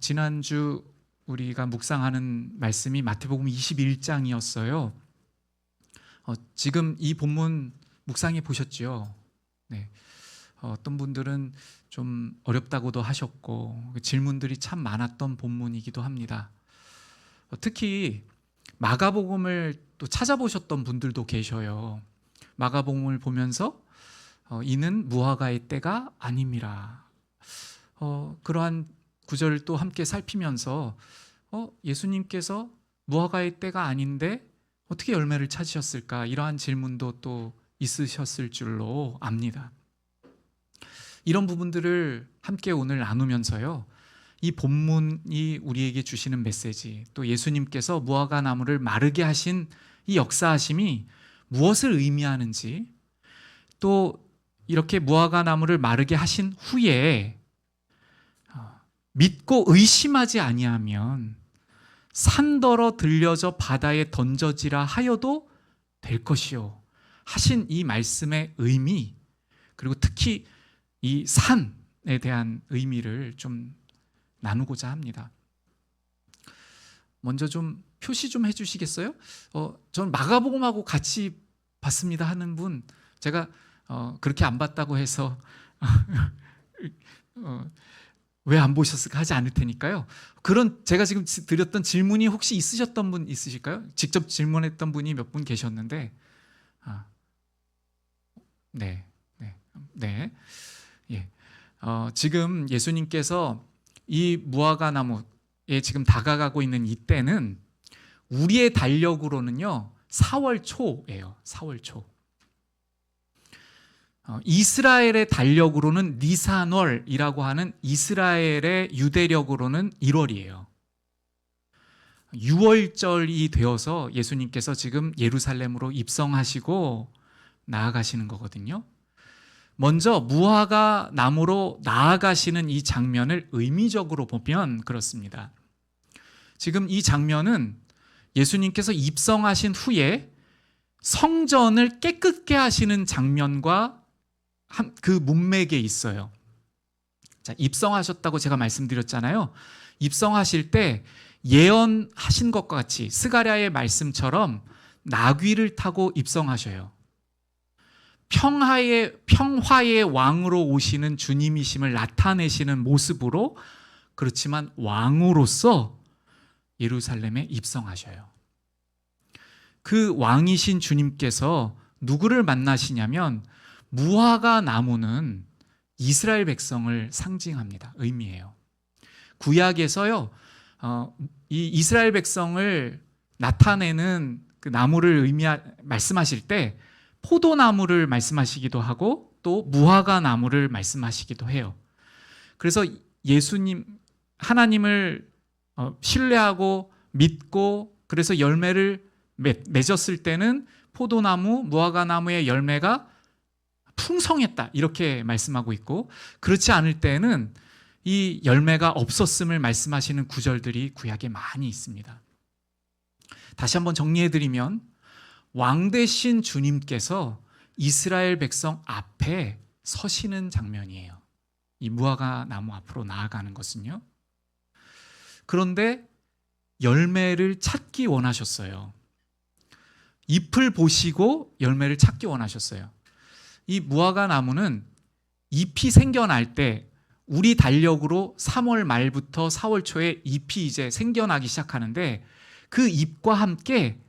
지난주 우리가 묵상하는 말씀이 마태복음 21장이었어요. 지금 이 본문 묵상해 보셨죠? 네. 어떤 분들은 좀 어렵다고도 하셨고 질문들이 참 많았던 본문이기도 합니다. 특히 마가복음을 또 찾아보셨던 분들도 계셔요. 마가복음을 보면서 이는 무화과의 때가 아님이라. 그러한 구절을 또 함께 살피면서 예수님께서 무화과의 때가 아닌데 어떻게 열매를 찾으셨을까? 이러한 질문도 또 있으셨을 줄로 압니다. 이런 부분들을 함께 오늘 나누면서요, 이 본문이 우리에게 주시는 메시지, 또 예수님께서 무화과 나무를 마르게 하신 이 역사하심이 무엇을 의미하는지, 또 이렇게 무화과 나무를 마르게 하신 후에 믿고 의심하지 아니하면 산더러 들려져 바다에 던져지라 하여도 될 것이요 하신 이 말씀의 의미, 그리고 특히 이 산에 대한 의미를 좀 나누고자 합니다. 먼저 좀 표시 좀 해주시겠어요? 전 마가복음하고 같이 봤습니다 하는 분, 제가 그렇게 안 봤다고 해서 왜 안 보셨을까 하지 않을 테니까요. 그런 제가 지금 드렸던 질문이 혹시 있으셨던 분 있으실까요? 직접 질문했던 분이 몇 분 계셨는데, 네. 예. 지금 예수님께서 이 무화과 나무에 지금 다가가고 있는 이때는 우리의 달력으로는요 4월 초예요. 4월 초. 이스라엘의 달력으로는 니산월이라고 하는 이스라엘의 유대력으로는 1월이에요. 6월절이 되어서 예수님께서 지금 예루살렘으로 입성하시고 나아가시는 거거든요. 먼저 무화과 나무로 나아가시는 이 장면을 의미적으로 보면 그렇습니다. 지금 이 장면은 예수님께서 입성하신 후에 성전을 깨끗게 하시는 장면과 그 문맥에 있어요. 자, 입성하셨다고 제가 말씀드렸잖아요. 입성하실 때 예언하신 것과 같이 스가랴의 말씀처럼 나귀를 타고 입성하셔요. 평화의 왕으로 오시는 주님이심을 나타내시는 모습으로, 그렇지만 왕으로서 예루살렘에 입성하셔요. 그 왕이신 주님께서 누구를 만나시냐면 무화과 나무는 이스라엘 백성을 상징합니다. 의미해요. 구약에서요, 이 이스라엘 백성을 나타내는 그 나무를 말씀하실 때 포도나무를 말씀하시기도 하고 또 무화과 나무를 말씀하시기도 해요. 그래서 예수님, 하나님을 신뢰하고 믿고 그래서 열매를 맺었을 때는 포도나무, 무화과 나무의 열매가 풍성했다 이렇게 말씀하고 있고, 그렇지 않을 때는 이 열매가 없었음을 말씀하시는 구절들이 구약에 많이 있습니다. 다시 한번 정리해드리면 왕 되신 주님께서 이스라엘 백성 앞에 서시는 장면이에요. 이 무화과 나무 앞으로 나아가는 것은요. 그런데 열매를 찾기 원하셨어요. 잎을 보시고 열매를 찾기 원하셨어요. 이 무화과 나무는 잎이 생겨날 때 우리 달력으로 3월 말부터 4월 초에 잎이 이제 생겨나기 시작하는데, 그 잎과 함께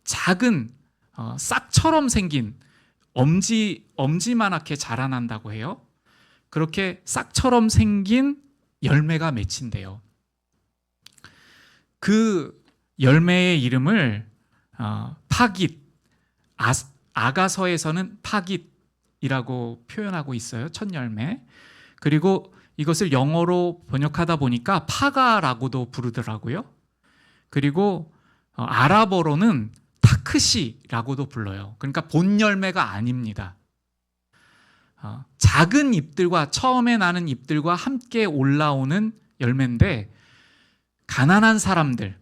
작은 싹처럼 생긴 엄지만하게 자라난다고 해요. 그렇게 싹처럼 생긴 열매가 맺힌대요. 그 열매의 이름을 파깃, 아가서에서는 파깃이라고 표현하고 있어요. 첫 열매. 그리고 이것을 영어로 번역하다 보니까 파가라고도 부르더라고요. 그리고 아랍어로는 타크시라고도 불러요. 그러니까 본 열매가 아닙니다. 작은 잎들과, 처음에 나는 잎들과 함께 올라오는 열매인데, 가난한 사람들,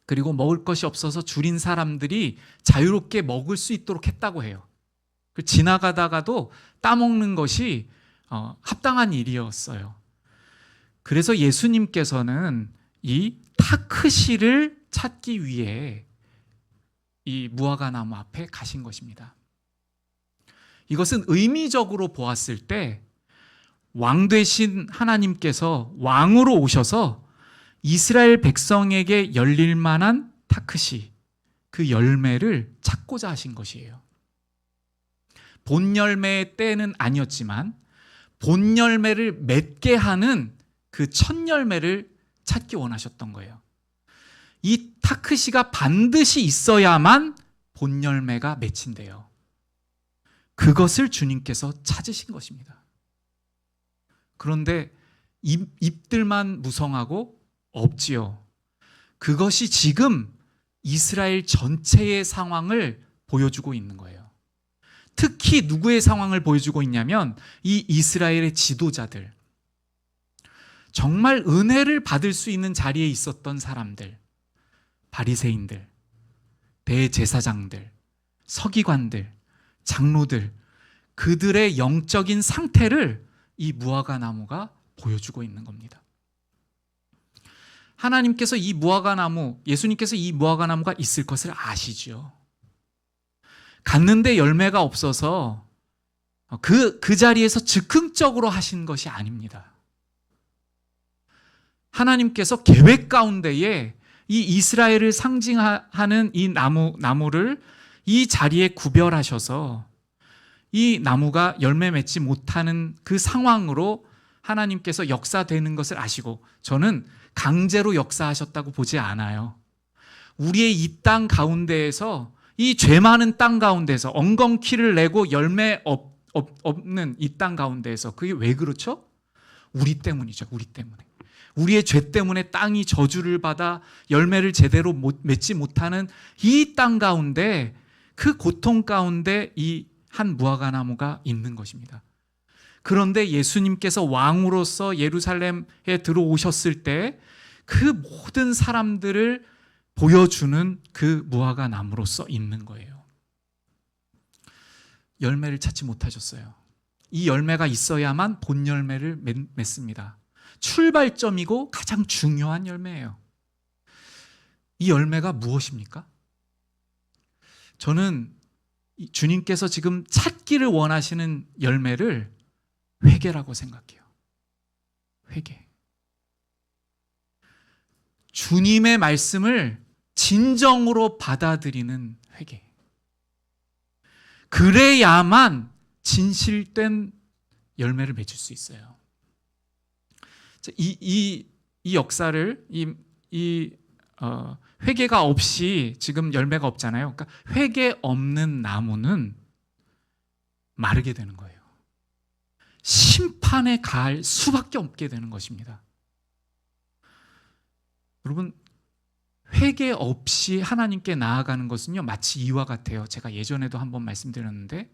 그리고 먹을 것이 없어서 줄인 사람들이 자유롭게 먹을 수 있도록 했다고 해요. 지나가다가도 따먹는 것이 합당한 일이었어요. 그래서 예수님께서는 이 타크시를 찾기 위해 이 무화과 나무 앞에 가신 것입니다. 이것은 의미적으로 보았을 때 왕 되신 하나님께서 왕으로 오셔서 이스라엘 백성에게 열릴 만한 타크시, 그 열매를 찾고자 하신 것이에요. 본 열매의 때는 아니었지만 본 열매를 맺게 하는 그 첫 열매를 찾기 원하셨던 거예요. 이 타크시가 반드시 있어야만 본 열매가 맺힌대요. 그것을 주님께서 찾으신 것입니다. 그런데 잎들만 무성하고 없지요. 그것이 지금 이스라엘 전체의 상황을 보여주고 있는 거예요. 특히 누구의 상황을 보여주고 있냐면 이 이스라엘의 지도자들, 정말 은혜를 받을 수 있는 자리에 있었던 사람들, 바리새인들, 대제사장들, 서기관들, 장로들, 그들의 영적인 상태를 이 무화과 나무가 보여주고 있는 겁니다. 하나님께서 이 무화과 나무, 예수님께서 이 무화과 나무가 있을 것을 아시죠. 갔는데 열매가 없어서 그 자리에서 즉흥적으로 하신 것이 아닙니다. 하나님께서 계획 가운데에 이 이스라엘을 상징하는 이 나무를 이 자리에 구별하셔서 이 나무가 열매 맺지 못하는 그 상황으로 하나님께서 역사되는 것을 아시고, 저는 강제로 역사하셨다고 보지 않아요. 우리의 이 땅 가운데에서, 이 죄 많은 땅 가운데서 엉겅퀴를 내고 열매 없는 이 땅 가운데에서, 그게 왜 그렇죠? 우리 때문이죠. 우리 때문에. 우리의 죄 때문에 땅이 저주를 받아 열매를 제대로 맺지 못하는 이 땅 가운데, 그 고통 가운데 이 한 무화과 나무가 있는 것입니다. 그런데 예수님께서 왕으로서 예루살렘에 들어오셨을 때 그 모든 사람들을 보여주는 그 무화과 나무로서 있는 거예요. 열매를 찾지 못하셨어요. 이 열매가 있어야만 본 열매를 맺습니다. 출발점이고 가장 중요한 열매예요. 이 열매가 무엇입니까? 저는 주님께서 지금 찾기를 원하시는 열매를 회개라고 생각해요. 회개. 주님의 말씀을 진정으로 받아들이는 회개. 그래야만 진실된 열매를 맺을 수 있어요. 이 역사를 회개가 없이 지금 열매가 없잖아요. 그러니까 회개 없는 나무는 마르게 되는 거예요. 심판에 갈 수밖에 없게 되는 것입니다. 여러분, 회개 없이 하나님께 나아가는 것은요, 마치 이와 같아요. 제가 예전에도 한번 말씀드렸는데,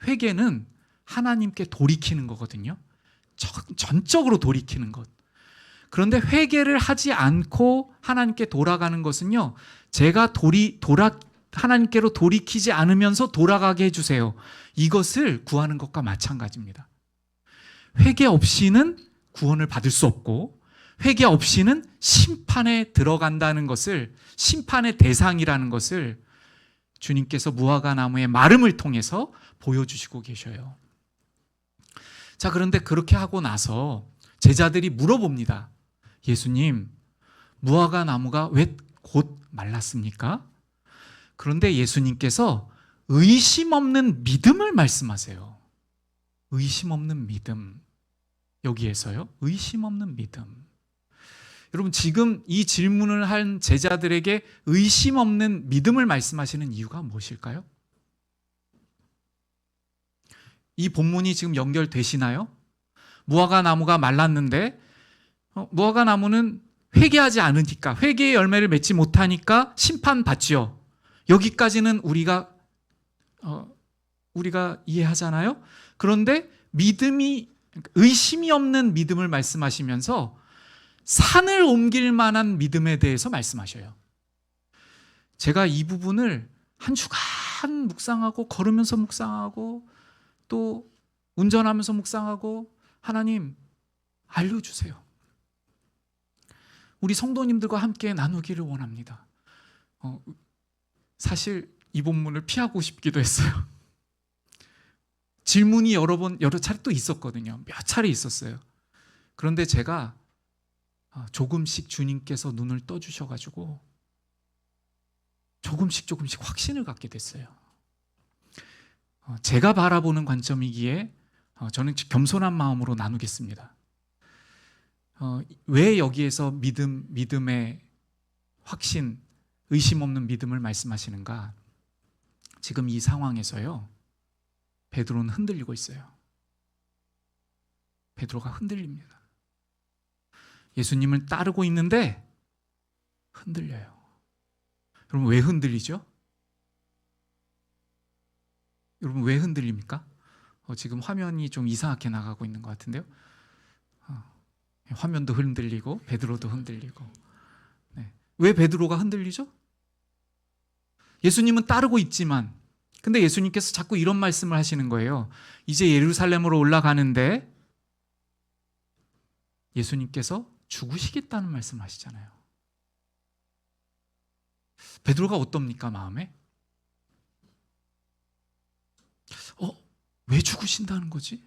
회개는 하나님께 돌이키는 거거든요. 전적으로 돌이키는 것. 그런데 회개를 하지 않고 하나님께 돌아가는 것은요, 제가 하나님께로 돌이키지 않으면서 돌아가게 해주세요, 이것을 구하는 것과 마찬가지입니다. 회개 없이는 구원을 받을 수 없고, 회개 없이는 심판에 들어간다는 것을, 심판의 대상이라는 것을 주님께서 무화과 나무의 마름을 통해서 보여주시고 계셔요. 자, 그런데 그렇게 하고 나서 제자들이 물어봅니다. 예수님, 무화과 나무가 왜 곧 말랐습니까? 그런데 예수님께서 의심 없는 믿음을 말씀하세요. 의심 없는 믿음. 여기에서요, 의심 없는 믿음. 여러분, 지금 이 질문을 한 제자들에게 의심 없는 믿음을 말씀하시는 이유가 무엇일까요? 이 본문이 지금 연결되시나요? 무화과 나무가 말랐는데, 무화과 나무는 회개하지 않으니까, 회개의 열매를 맺지 못하니까 심판받지요. 여기까지는 우리가 이해하잖아요. 그런데 의심이 없는 믿음을 말씀하시면서 산을 옮길 만한 믿음에 대해서 말씀하셔요. 제가 이 부분을 한 주간 묵상하고, 걸으면서 묵상하고, 또 운전하면서 묵상하고, 하나님 알려주세요. 우리 성도님들과 함께 나누기를 원합니다. 사실 이 본문을 피하고 싶기도 했어요. 질문이 여러 차례 또 있었거든요. 몇 차례 있었어요. 그런데 제가 조금씩 주님께서 눈을 떠주셔가지고 조금씩 확신을 갖게 됐어요. 제가 바라보는 관점이기에 저는 겸손한 마음으로 나누겠습니다. 왜 여기에서 믿음의 확신, 의심 없는 믿음을 말씀하시는가? 지금 이 상황에서요, 베드로는 흔들리고 있어요. 베드로가 흔들립니다. 예수님을 따르고 있는데 흔들려요. 여러분, 왜 흔들리죠? 여러분, 왜 흔들립니까? 지금 화면이 좀 이상하게 나가고 있는 것 같은데요. 화면도 흔들리고 베드로도 흔들리고. 네. 왜 베드로가 흔들리죠? 예수님은 따르고 있지만, 근데 예수님께서 자꾸 이런 말씀을 하시는 거예요. 이제 예루살렘으로 올라가는데 예수님께서 죽으시겠다는 말씀을 하시잖아요. 베드로가 어떻습니까, 마음에? 왜 죽으신다는 거지?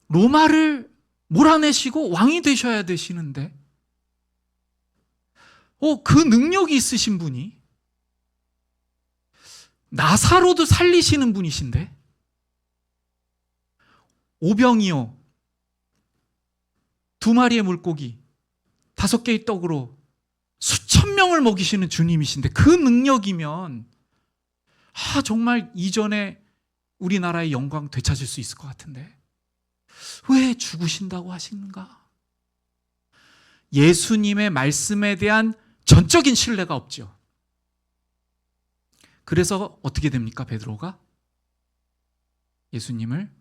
로마를 몰아내시고 왕이 되셔야 되시는데, 그 능력이 있으신 분이, 나사로도 살리시는 분이신데, 오병이어 2마리의 물고기 5개의 떡으로 수천 명을 먹이시는 주님이신데, 그 능력이면 정말 이전에 우리나라의 영광 되찾을 수 있을 것 같은데 왜 죽으신다고 하시는가? 예수님의 말씀에 대한 전적인 신뢰가 없죠. 그래서 어떻게 됩니까? 베드로가 예수님을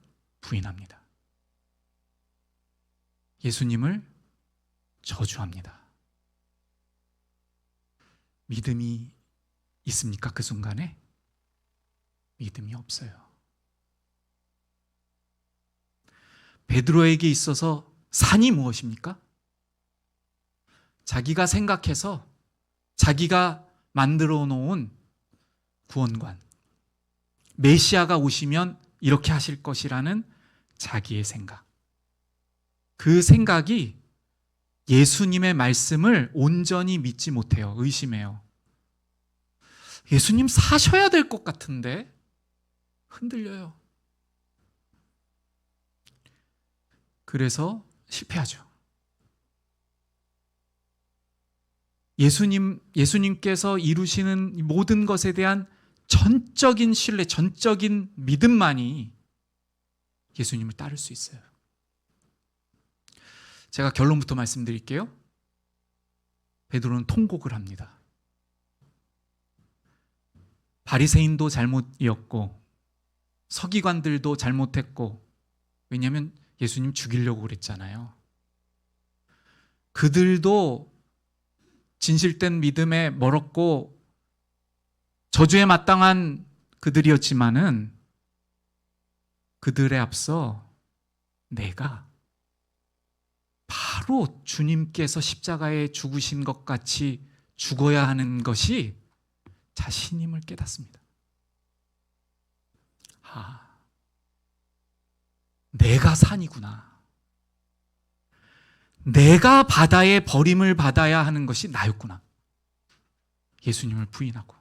부인합니다. 예수님을 저주합니다. 믿음이 있습니까? 그 순간에? 믿음이 없어요. 베드로에게 있어서 산이 무엇입니까? 자기가 생각해서 자기가 만들어 놓은 구원관, 메시아가 오시면 이렇게 하실 것이라는 자기의 생각. 그 생각이 예수님의 말씀을 온전히 믿지 못해요. 의심해요. 예수님 사셔야 될 것 같은데 흔들려요. 그래서 실패하죠. 예수님께서 이루시는 모든 것에 대한 전적인 신뢰, 전적인 믿음만이 예수님을 따를 수 있어요. 제가 결론부터 말씀드릴게요. 베드로는 통곡을 합니다. 바리새인도 잘못이었고 서기관들도 잘못했고, 왜냐하면 예수님 죽이려고 그랬잖아요. 그들도 진실된 믿음에 멀었고 저주에 마땅한 그들이었지만은 그들에 앞서 내가 바로 주님께서 십자가에 죽으신 것 같이 죽어야 하는 것이 자신임을 깨닫습니다. 내가 산이구나. 내가 바다에 버림을 받아야 하는 것이 나였구나. 예수님을 부인하고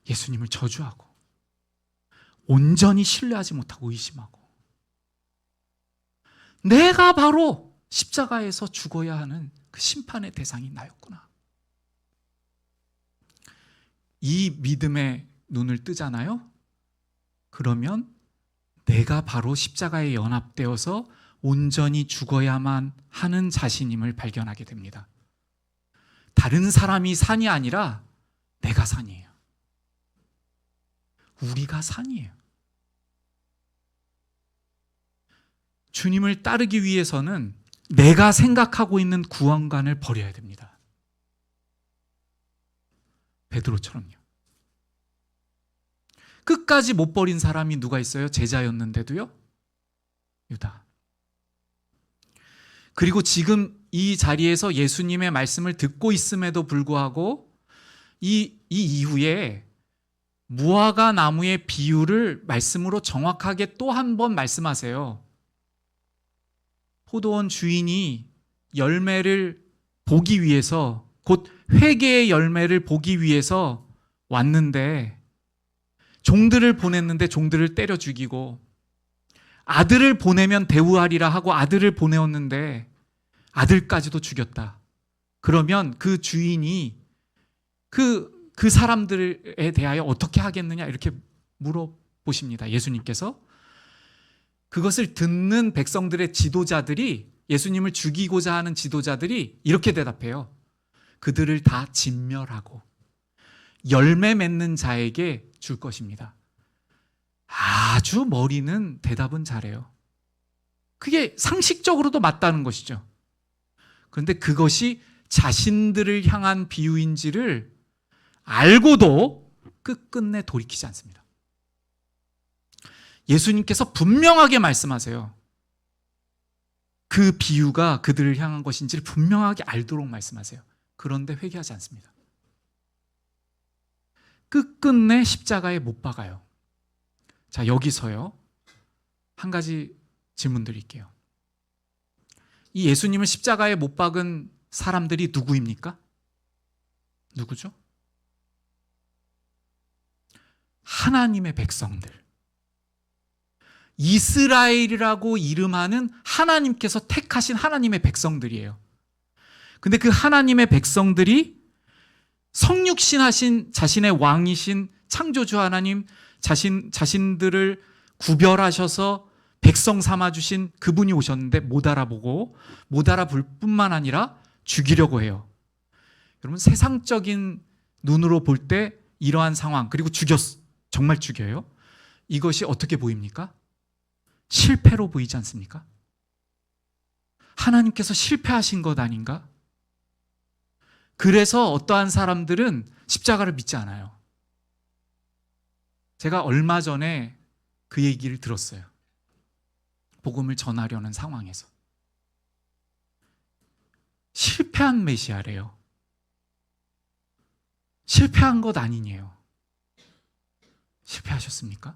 예수님을 저주하고 온전히 신뢰하지 못하고 의심하고, 내가 바로 십자가에서 죽어야 하는 그 심판의 대상이 나였구나. 이 믿음의 눈을 뜨잖아요. 그러면 내가 바로 십자가에 연합되어서 온전히 죽어야만 하는 자신임을 발견하게 됩니다. 다른 사람이 산이 아니라 내가 산이에요. 우리가 산이에요. 주님을 따르기 위해서는 내가 생각하고 있는 구원관을 버려야 됩니다. 베드로처럼요. 끝까지 못 버린 사람이 누가 있어요? 제자였는데도요? 유다. 그리고 지금 이 자리에서 예수님의 말씀을 듣고 있음에도 불구하고 이 이후에 무화과 나무의 비유를 말씀으로 정확하게 또 한 번 말씀하세요. 포도원 주인이 열매를 보기 위해서, 곧 회개의 열매를 보기 위해서 왔는데 종들을 보냈는데 종들을 때려 죽이고, 아들을 보내면 대우하리라 하고 아들을 보내었는데 아들까지도 죽였다. 그러면 그 주인이 그 사람들에 대하여 어떻게 하겠느냐 이렇게 물어보십니다. 예수님께서. 그것을 듣는 백성들의 지도자들이, 예수님을 죽이고자 하는 지도자들이 이렇게 대답해요. 그들을 다 진멸하고 열매 맺는 자에게 줄 것입니다. 아주 머리는 대답은 잘해요. 그게 상식적으로도 맞다는 것이죠. 그런데 그것이 자신들을 향한 비유인지를 알고도 끝끝내 돌이키지 않습니다. 예수님께서 분명하게 말씀하세요. 그 비유가 그들을 향한 것인지를 분명하게 알도록 말씀하세요. 그런데 회개하지 않습니다. 끝끝내 십자가에 못 박아요. 자, 여기서요, 한 가지 질문 드릴게요. 이 예수님을 십자가에 못 박은 사람들이 누구입니까? 누구죠? 하나님의 백성들. 이스라엘이라고 이름하는 하나님께서 택하신 하나님의 백성들이에요. 근데 그 하나님의 백성들이 성육신하신 자신의 왕이신 창조주 하나님, 자신들을 구별하셔서 백성 삼아주신 그분이 오셨는데 못 알아보고, 못 알아볼 뿐만 아니라 죽이려고 해요. 여러분, 세상적인 눈으로 볼 때 이러한 상황, 그리고 정말 죽여요. 이것이 어떻게 보입니까? 실패로 보이지 않습니까? 하나님께서 실패하신 것 아닌가? 그래서 어떠한 사람들은 십자가를 믿지 않아요. 제가 얼마 전에 그 얘기를 들었어요. 복음을 전하려는 상황에서. 실패한 메시아래요. 실패한 것 아니에요. 실패하셨습니까?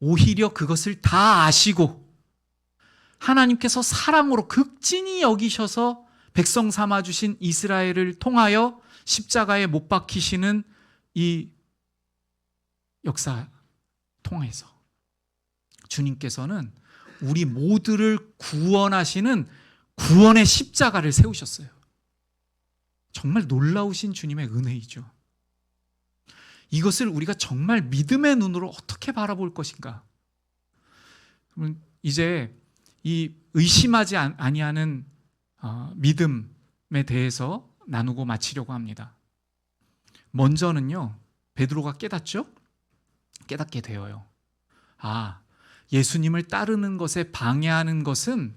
오히려 그것을 다 아시고 하나님께서 사랑으로 극진히 여기셔서 백성 삼아주신 이스라엘을 통하여 십자가에 못 박히시는 이 역사 통해서 주님께서는 우리 모두를 구원하시는 구원의 십자가를 세우셨어요. 정말 놀라우신 주님의 은혜이죠. 이것을 우리가 정말 믿음의 눈으로 어떻게 바라볼 것인가? 이제 이 의심하지 아니하는 믿음에 대해서 나누고 마치려고 합니다. 먼저는요, 베드로가 깨닫죠? 깨닫게 되어요. 예수님을 따르는 것에 방해하는 것은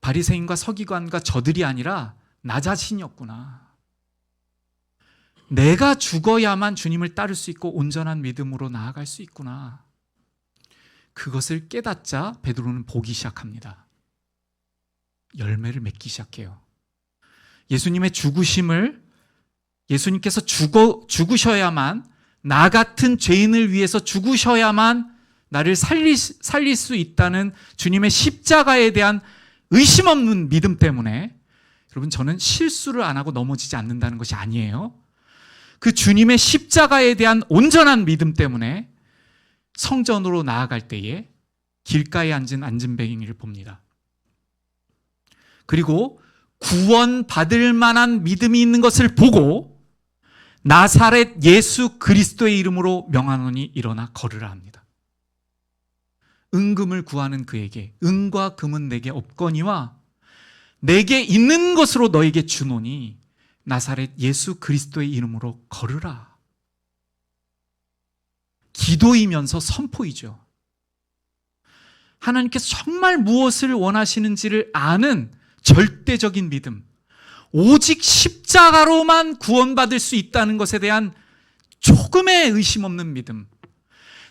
바리새인과 서기관과 저들이 아니라 나 자신이었구나. 내가 죽어야만 주님을 따를 수 있고 온전한 믿음으로 나아갈 수 있구나. 그것을 깨닫자 베드로는 보기 시작합니다. 열매를 맺기 시작해요. 예수님의 죽으심을, 예수님께서 죽으셔야만, 나 같은 죄인을 위해서 죽으셔야만 나를 살릴 수 있다는 주님의 십자가에 대한 의심 없는 믿음 때문에, 여러분, 저는 실수를 안 하고 넘어지지 않는다는 것이 아니에요. 그 주님의 십자가에 대한 온전한 믿음 때문에 성전으로 나아갈 때에 길가에 앉은 안진뱅이를 봅니다. 그리고 구원받을 만한 믿음이 있는 것을 보고 나사렛 예수 그리스도의 이름으로 명하노니 일어나 걸으라 합니다. 은금을 구하는 그에게 은과 금은 내게 없거니와 내게 있는 것으로 너에게 주노니 나사렛 예수 그리스도의 이름으로 걸으라. 기도이면서 선포이죠. 하나님께서 정말 무엇을 원하시는지를 아는 절대적인 믿음, 오직 십자가로만 구원받을 수 있다는 것에 대한 조금의 의심 없는 믿음,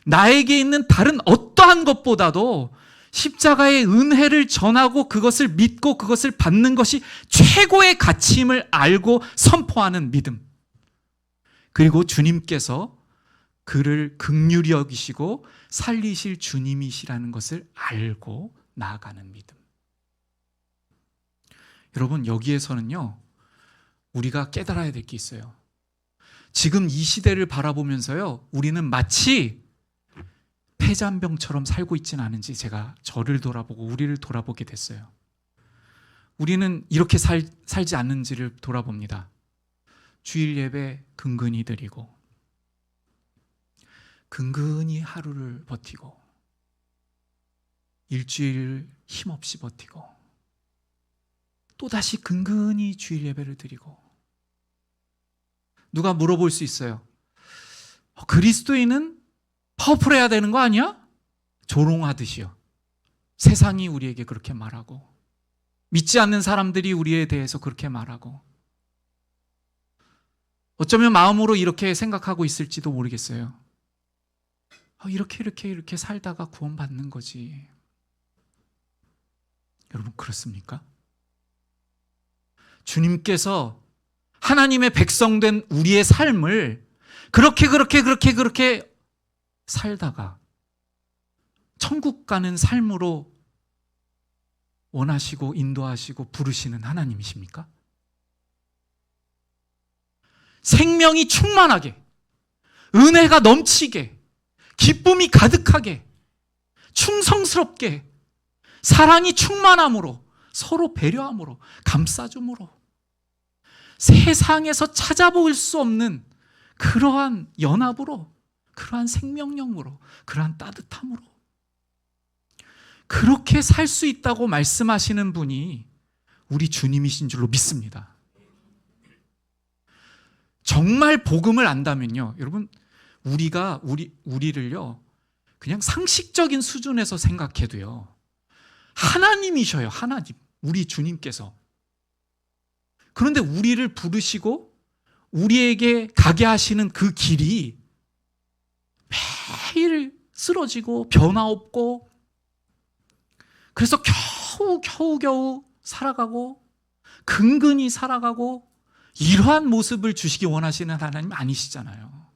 나에게 있는 다른 어떠한 것보다도 십자가의 은혜를 전하고 그것을 믿고 그것을 받는 것이 최고의 가치임을 알고 선포하는 믿음. 그리고 주님께서 그를 긍휼히 여기시고 살리실 주님이시라는 것을 알고 나아가는 믿음. 여러분, 여기에서는요, 우리가 깨달아야 될 게 있어요. 지금 이 시대를 바라보면서요, 우리는 마치 폐잔병처럼 살고 있지는 않은지 제가 저를 돌아보고 우리를 돌아보게 됐어요. 우리는 이렇게 살지 않는지를 돌아봅니다. 주일 예배 근근히 드리고, 근근히 하루를 버티고, 일주일 힘없이 버티고, 또다시 근근히 주일 예배를 드리고. 누가 물어볼 수 있어요. 그리스도인은 파워풀해야 되는 거 아니야? 조롱하듯이요. 세상이 우리에게 그렇게 말하고, 믿지 않는 사람들이 우리에 대해서 그렇게 말하고, 어쩌면 마음으로 이렇게 생각하고 있을지도 모르겠어요. 이렇게 살다가 구원받는 거지. 여러분, 그렇습니까? 주님께서 하나님의 백성된 우리의 삶을 그렇게 살다가 천국 가는 삶으로 원하시고 인도하시고 부르시는 하나님이십니까? 생명이 충만하게, 은혜가 넘치게, 기쁨이 가득하게, 충성스럽게, 사랑이 충만함으로, 서로 배려함으로, 감싸줌으로, 세상에서 찾아볼 수 없는 그러한 연합으로, 그러한 생명력으로, 그러한 따뜻함으로 그렇게 살 수 있다고 말씀하시는 분이 우리 주님이신 줄로 믿습니다. 정말 복음을 안다면요, 여러분, 우리를요, 그냥 상식적인 수준에서 생각해도요, 하나님이셔요. 하나님, 우리 주님께서. 그런데 우리를 부르시고 우리에게 가게 하시는 그 길이 매일 쓰러지고 변화 없고, 그래서 겨우 살아가고 근근히 살아가고, 이러한 모습을 주시기 원하시는 하나님 아니시잖아요.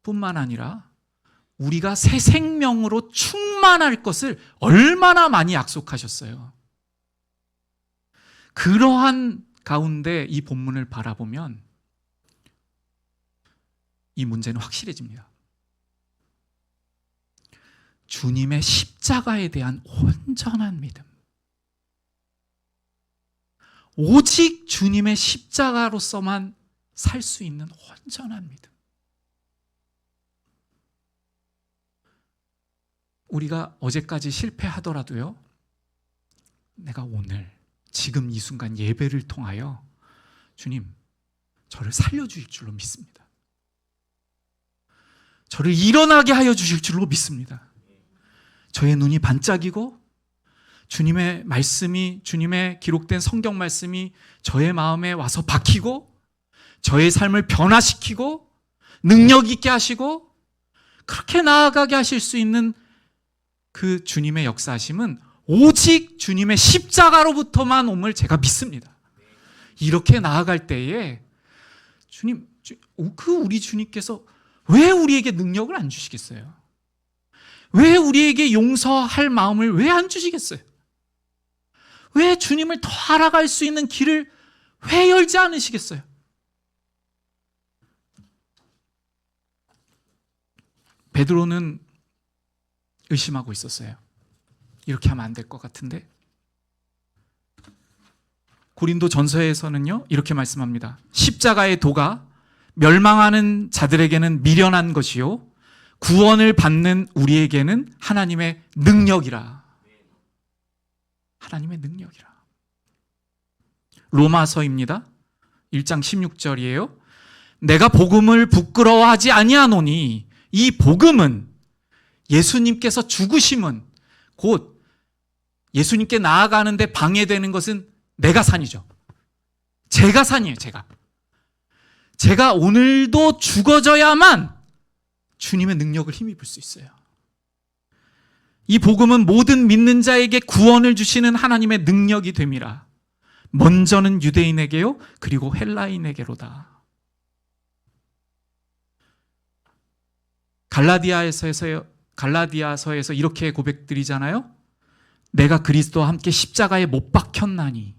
뿐만 아니라 우리가 새 생명으로 충만할 것을 얼마나 많이 약속하셨어요. 그러한 가운데 이 본문을 바라보면 이 문제는 확실해집니다. 주님의 십자가에 대한 온전한 믿음, 오직 주님의 십자가로서만 살 수 있는 온전한 믿음. 우리가 어제까지 실패하더라도요, 내가 오늘 지금 이 순간 예배를 통하여 주님, 저를 살려주실 줄로 믿습니다. 저를 일어나게 하여 주실 줄로 믿습니다. 저의 눈이 반짝이고 주님의 말씀이, 주님의 기록된 성경 말씀이 저의 마음에 와서 박히고 저의 삶을 변화시키고 능력 있게 하시고 그렇게 나아가게 하실 수 있는 그 주님의 역사하심은 오직 주님의 십자가로부터만 옴을 제가 믿습니다. 이렇게 나아갈 때에 주님, 우리 주님께서 왜 우리에게 능력을 안 주시겠어요? 왜 우리에게 용서할 마음을 왜 안 주시겠어요? 왜 주님을 더 알아갈 수 있는 길을 왜 열지 않으시겠어요? 베드로는 의심하고 있었어요. 이렇게 하면 안 될 것 같은데. 고린도 전서에서는요, 이렇게 말씀합니다. 십자가의 도가 멸망하는 자들에게는 미련한 것이요 구원을 받는 우리에게는 하나님의 능력이라. 하나님의 능력이라. 로마서입니다. 1장 16절이에요. 내가 복음을 부끄러워하지 아니하노니 이 복음은 예수님께서 죽으심은 곧 예수님께 나아가는데 방해되는 것은 내가 산이죠. 제가 산이에요. 제가 오늘도 죽어져야만 주님의 능력을 힘입을 수 있어요. 이 복음은 모든 믿는 자에게 구원을 주시는 하나님의 능력이 됨이라. 먼저는 유대인에게요, 그리고 헬라인에게로다. 갈라디아서에서 이렇게 고백드리잖아요. 내가 그리스도와 함께 십자가에 못 박혔나니.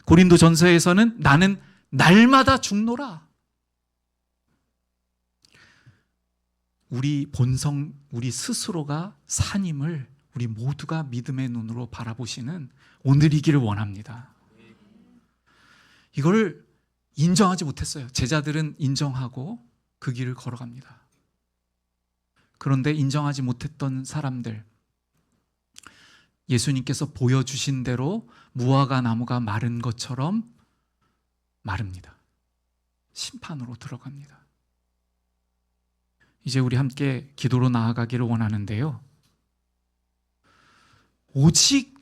고린도전서에서는 나는 날마다 죽노라. 우리 본성, 우리 스스로가 산임을 우리 모두가 믿음의 눈으로 바라보시는 오늘이기를 원합니다. 이걸 인정하지 못했어요. 제자들은 인정하고 그 길을 걸어갑니다. 그런데 인정하지 못했던 사람들, 예수님께서 보여주신 대로 무화과 나무가 마른 것처럼 마릅니다. 심판으로 들어갑니다. 이제 우리 함께 기도로 나아가기를 원하는데요. 오직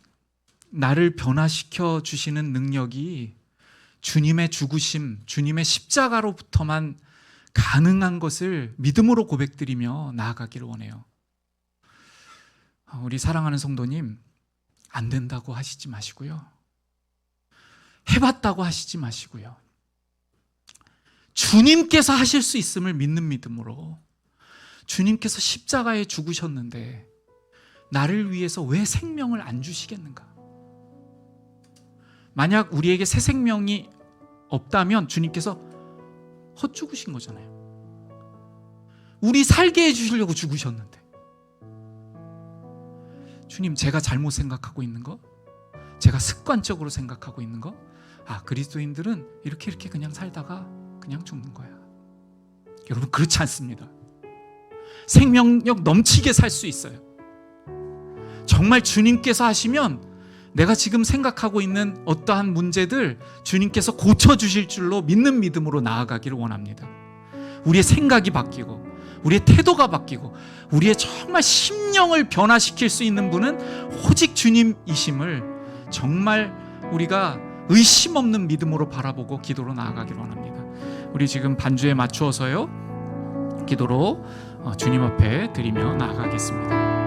나를 변화시켜 주시는 능력이 주님의 죽으심, 주님의 십자가로부터만 가능한 것을 믿음으로 고백드리며 나아가기를 원해요. 우리 사랑하는 성도님, 안 된다고 하시지 마시고요. 해봤다고 하시지 마시고요. 주님께서 하실 수 있음을 믿는 믿음으로, 주님께서 십자가에 죽으셨는데 나를 위해서 왜 생명을 안 주시겠는가? 만약 우리에게 새 생명이 없다면 주님께서 헛죽으신 거잖아요. 우리 살게 해주시려고 죽으셨는데. 주님, 제가 잘못 생각하고 있는 거, 제가 습관적으로 생각하고 있는 거, 그리스도인들은 이렇게 그냥 살다가 그냥 죽는 거야. 여러분, 그렇지 않습니다. 생명력 넘치게 살 수 있어요. 정말 주님께서 하시면 내가 지금 생각하고 있는 어떠한 문제들 주님께서 고쳐주실 줄로 믿는 믿음으로 나아가기를 원합니다. 우리의 생각이 바뀌고 우리의 태도가 바뀌고 우리의 정말 심령을 변화시킬 수 있는 분은 오직 주님이심을 정말 우리가 의심 없는 믿음으로 바라보고 기도로 나아가기를 원합니다. 우리 지금 반주에 맞추어서요, 기도로 주님 앞에 드리며 나아가겠습니다.